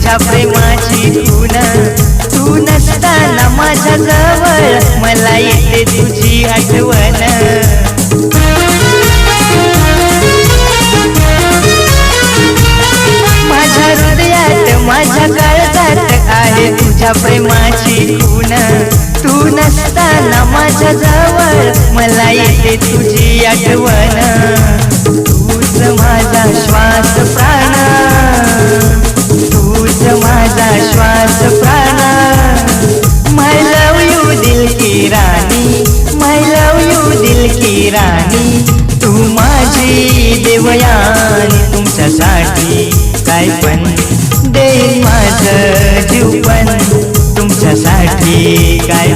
तुझ्या प्रेमाची खून तू नसताना माझ्या जवळ मला येते तुझी आठवण माझ्या हृदयात माझ्या काळजात आहे तुझ्या प्रेमाची खून तू नसताना माझ्या जवळ मला येते तुझी आठवण तूच माझा श्वास प्राण तूच माझा श्वास प्राण माय लव यू दिल की राणी माय लव यू दिल की राणी तू माझी देवयानी तुमच्यासाठी काय पण देईन माझं जीव पण तुमच्यासाठी काय